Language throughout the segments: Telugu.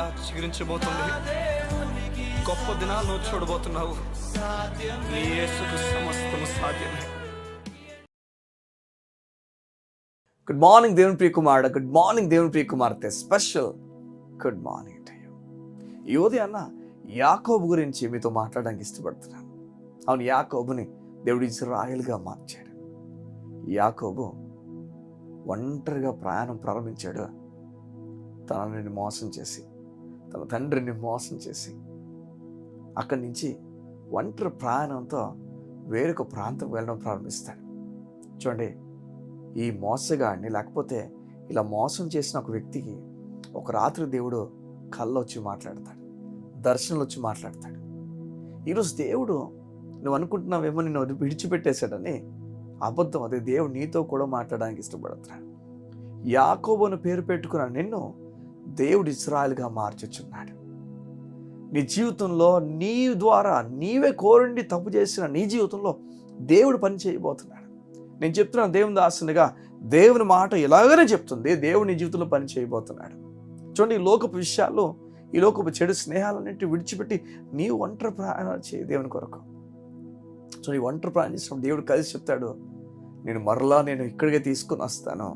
మరలా చిగురించబోతుంది. గొప్ప దినాలను చూడబోతున్నావు. నీ యేసుకు సమస్తము సాధ్యమే. గుడ్ మార్నింగ్ దేవుని ప్రియ కుమారుడు, గుడ్ మార్నింగ్ దేవుని ప్రియ కుమార్తె. Special good morning to you. ఈ ఉదయాన్న యాకోబు గురించి మీతో మాట్లాడడానికి ఇష్టపడుతున్నాను. అవును, యాకోబుని దేవుడు ఇజ్రాయేలుగా మార్చాడు. యాకోబు ఒంటరిగా ప్రయాణం ప్రారంభించాడు. తనని మోసం చేసి, తన తండ్రిని మోసం చేసి, అక్కడి నుంచి ఒంటరి ప్రయాణంతో వేరొక ప్రాంతం వెళ్ళడం ప్రారంభిస్తాడు. చూడండి, ఈ మోసగాడిని, లేకపోతే ఇలా మోసం చేసిన ఒక వ్యక్తికి ఒక రాత్రి దేవుడు కళ్ళు వచ్చి మాట్లాడతాడు, దర్శనాలు వచ్చి మాట్లాడతాడు. ఈరోజు దేవుడు నువ్వు అనుకుంటున్నావేమో నిన్ను విడిచిపెట్టేశాడని, అబద్ధం. అదే దేవుడు నీతో కూడా మాట్లాడడానికి ఇష్టపడుతున్నాడు. యాకోబు అని పేరు పెట్టుకున్న నిన్ను దేవుడు ఇశ్రాయేలుగా మార్చుచున్నాడు. నీ జీవితంలో నీ ద్వారా నీవే కోరండి తప్పు చేసిన నీ జీవితంలో దేవుడు పని చేయబోతున్నాడు. నేను చెప్తున్నాను దేవుని దాసునిగా, దేవుని మాట ఎలాగనే చెప్తుంది, దేవుడు నీ జీవితంలో పని చేయబోతున్నాడు. చూడండి, ఈ లోకపు విషయాలు, ఈ లోకపు చెడు స్నేహాలన్నింటినీ విడిచిపెట్టి నీ ఒంటరి ప్రయాణాలు చేయి దేవుని కొరకు. సో నీ ఒంటరి ప్రయాణం చేసినప్పుడు దేవుడు కలిసి చెప్తాడు, నేను ఇక్కడికే తీసుకుని వస్తాను,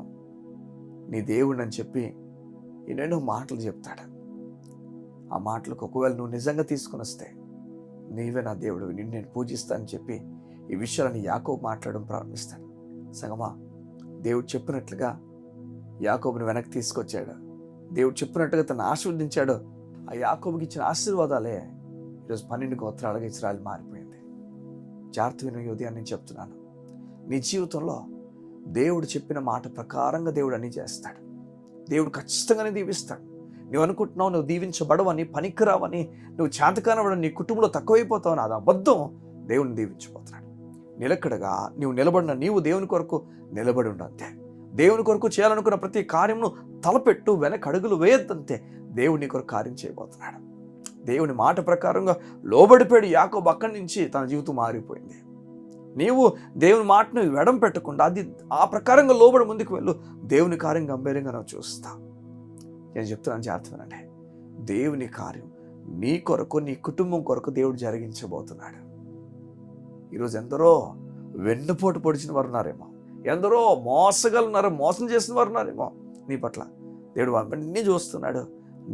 నీ దేవుడిని అని చెప్పి ఎన్నెన్నో మాటలు చెప్తాడు. ఆ మాటలకు ఒకవేళ నువ్వు నిజంగా తీసుకుని వస్తే, నీవే నా దేవుడు, నిన్ను నేను పూజిస్తానని చెప్పి ఈ విషయాలని యాకోబు మాట్లాడడం ప్రారంభిస్తాడు. సంగమా, దేవుడు చెప్పినట్లుగా యాకోబుని వెనక్కి తీసుకొచ్చాడు. దేవుడు చెప్పినట్టుగా తను ఆశీర్వదించాడు. ఆ యాకోబుకి ఇచ్చిన ఆశీర్వాదాలే ఈరోజు 12 గోత్రాలుగా ఇశ్రాయేలు మారిపోయింది. జాగ్రత్త విను, ఈ ఉదయం నేను చెప్తున్నాను, నీ జీవితంలో దేవుడు చెప్పిన మాట ప్రకారంగా దేవుడు అన్నీ చేస్తాడు. దేవుడు ఖచ్చితంగానే దీవిస్తాడు. నువ్వు అనుకుంటున్నావు నువ్వు దీవించబడవని, పనికిరావని, నువ్వు చేతకానవని, నీ కుటుంబంలో తక్కువైపోతావని, అది అబద్ధం. దేవుడిని దీవించబోతున్నాడు. నిలకడగా నీవు నిలబడిన నీవు దేవుని కొరకు నిలబడి ఉండంతే. దేవుని కొరకు చేయాలనుకున్న ప్రతి కార్యమును తలపెట్టు, వెనక అడుగులు వేయద్దంతే. దేవుడు నీ కొరకు కార్యం చేయబోతున్నాడు. దేవుని మాట ప్రకారంగా లోబడిపోయాడు యాకోబు. అక్కడి నుంచి తన జీవితం మారిపోయింది. నీవు దేవుని మాటను వెడం పెట్టకుండా అది ఆ ప్రకారంగా లోబడి ముందుకు వెళ్ళు. దేవుని కార్యం గంభీరంగా నువ్వు చూస్తా. నేను చెప్తున్నాను, జాగ్రత్తగానే దేవుని కార్యం నీ కొరకు, నీ కుటుంబం కొరకు దేవుడు జరిగించబోతున్నాడు. ఈరోజు ఎందరో వెన్నుపోటు పొడిచిన వారు ఉన్నారేమో, ఎందరో మోసగలున్నారు, మోసం చేసిన వారు ఉన్నారేమో. నీ పట్ల దేవుడు అవన్నీ చూస్తున్నాడు.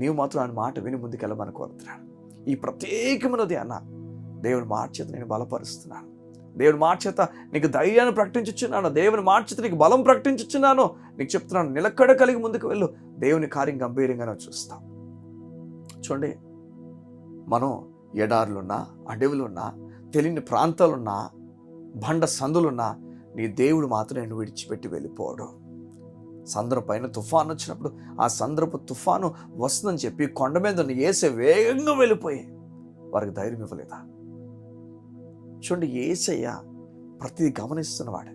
నీవు మాత్రం ఆయన మాట విని ముందుకెళ్ళమని కోరుతున్నాడు. ఈ ప్రత్యేకమైనది అన్న దేవుని మాట చేత నేను బలపరుస్తున్నాను. దేవుని మాట చేత నీకు ధైర్యాన్ని ప్రకటించుచున్నాను. దేవుని మాట చేత నీకు బలం ప్రకటించుచున్నాను. నీకు చెప్తున్నాను, నిలకడ కలిగి ముందుకు వెళ్ళు. దేవుని కార్యం గంభీరంగానే చూస్తాం. చూడండి, మనం ఎడారులున్నా, అడవులున్నా, తెలియని ప్రాంతాలున్నా, బండ సందులున్నా, నీ దేవుడు మాత్రం నేను విడిచిపెట్టి వెళ్ళిపోవడం. సంద్రం పైన తుఫాను వచ్చినప్పుడు ఆ సంద్రపు తుఫాను వస్తుందని చెప్పి కొండ మీద ఏసే వేగంగా వెళ్ళిపోయి వారికి ధైర్యం ఇవ్వలేదా? చూడండి, ఏసయ్య ప్రతిదీ గమనిస్తున్నవాడు.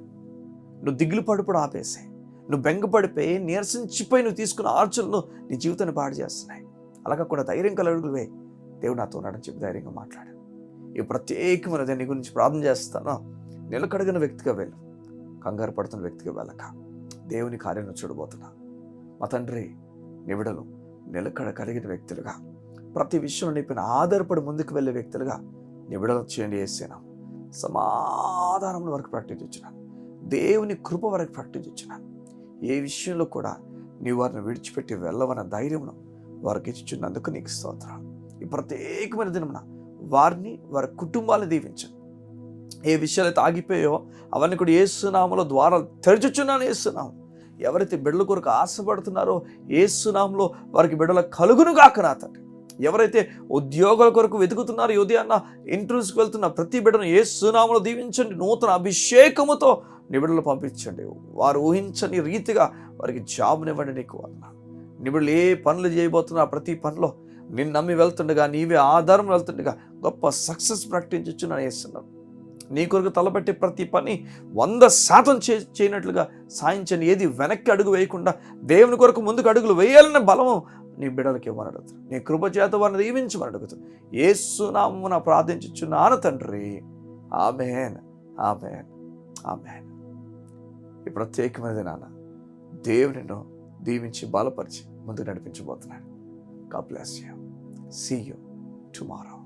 నువ్వు దిగులు పడిపోవడం ఆపేసే, నువ్వు బెంగపడిపోయి నీరసించిపోయి నువ్వు తీసుకున్న ఆర్చనలు నీ జీవితాన్ని పాడు చేస్తున్నాయి. అలాగా కూడా ధైర్యం కలగలుగువే, దేవుడు నాతో ఉన్నాడని చెప్పి ధైర్యంగా మాట్లాడు. ఈ ప్రత్యేకమైన నీ గురించి ప్రార్థన చేస్తాను. నిలకడగిన వ్యక్తిగా వెళ్ళు, కంగారు పడుతున్న వ్యక్తిగా వెళ్ళక దేవుని కార్యాలను చూడబోతున్నా. మా తండ్రి, నివిడలు నిలకడ కలిగిన వ్యక్తులుగా, ప్రతి విషయంలో నీపైన ఆధారపడి ముందుకు వెళ్ళే వ్యక్తులుగా నివిడలు చేయండి. వేసాను సమాధానం వరకు ప్రకటించున్నాను, దేవుని కృప వరకు ప్రకటించున్నాను. ఏ విషయంలో కూడా నీ వారిని విడిచిపెట్టి వెళ్ళవన్న ధైర్యమును వారికి ఇచ్చుచున్నందుకు నీకు స్తోత్రం. ఈ ప్రత్యేకమైన దినమున వారిని, వారి కుటుంబాలను దీవించు. ఏ విషయాలైతే ఆగిపోయాయో అవన్నీ కూడా యేసునామములో ద్వారాలు తెరచుచున్నాను. యేసునామం ఎవరైతే బిడ్డల కొరకు ఆశపడుతున్నారో యేసునామములో వారికి బిడ్డల కలుగును గాక నా తండ్రి. ఎవరైతే ఉద్యోగాల కొరకు వెతుకుతున్నారో, ఉదయాన్న ఇంటర్వ్యూస్కి వెళ్తున్న ప్రతి బిడ్డను యేసునామములో దీవించండి. నూతన అభిషేకముతో నీ బిడ్డలు పంపించండి. వారు ఊహించని రీతిగా వారికి జాబ్నివ్వండి. నీకు అన్నా నీ బిడ్డలు ఏ పనులు చేయబోతున్నా ప్రతి పనిలో నిన్ను నమ్మి వెళ్తుండగా, నీవే ఆధారం వెళ్తుండగా గొప్ప సక్సెస్ ప్రకటించున్నాను. వేస్తున్నాను నీ కొరకు తలపెట్టే ప్రతి పని 100% చేయనట్లుగా సాయించండి. ఏది వెనక్కి అడుగు వేయకుండా దేవుని కొరకు ముందుకు అడుగులు వేయాలన్న బలము నీ బిడ్డలకి ఇవ్వమని అడుగుతాను. నీ కృప చేత వారిని దీవించమని అడుగుతాను. యేసు నామమున ప్రార్థించుచున్నాను తండ్రి. ఆమేన్, ఆమేన్, ఆమేన్. ఈ ప్రత్యేకమైనది నాన్న దేవునిను దీవించి బలపరిచి ముందుకు నడిపించబోతున్నాడు. God bless you. See you tomorrow.